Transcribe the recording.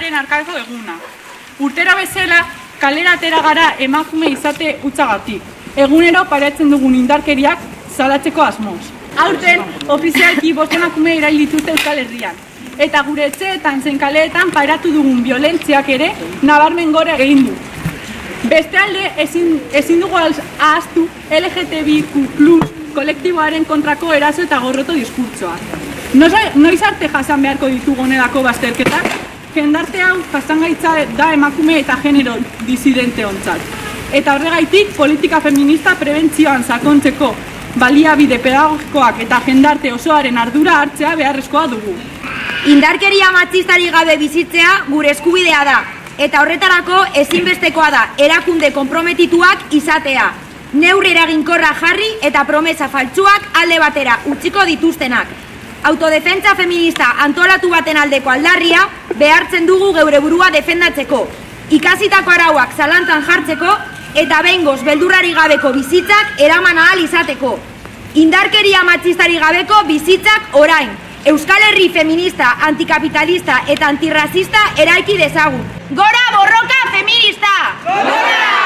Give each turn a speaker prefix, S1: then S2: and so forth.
S1: indarkeriaren arkako eguna. Urtero bezala, kalera atera gara emakume izate utzagatik. Egunero pairatzen dugun indarkeriak salatzeko asmoz. Aurten, ofizialki 5 emakume erail dituzte Euskal Herrian. Eta gure etxeetan zein kaleetan pairatu dugun violentziak ere nabarmen gora egin du. Bestalde, ezin dugu ahaztu LGTBIQ+ kolektiboaren kontrako eraso eta gorroto diskurtsoa. Noiz arte jasan beharko ditugu honelako bazterketak? Jendarte hau jasangaitza da emakume eta genero disidente ontzat. Eta horregaitik politika feminista prebentzioan sakontzeko baliabide pedagogikoak eta jendarte osoaren ardura hartzea beharrezkoa dugu.
S2: Indarkeria matxistari gabe bizitzea gure eskubidea da, eta horretarako ezinbestekoa da erakunde konprometituak izatea. Neurri eraginkorra jarri eta promesa faltsuak alde batera utziko dituztenak. Autodefentsa feminista antolatu baten aldeko aldarria behartzen dugu geure burua defendatzeko, ikasitako arauak zalantzan jartzeko eta behingoz beldurrari gabeko bizitzak eraman ahal izateko. Indarkeria matxistari gabeko bizitzak orain. Euskal Herri feminista, antikapitalista eta antirrazista eraiki dezagun. Gora borroka feminista! Gora!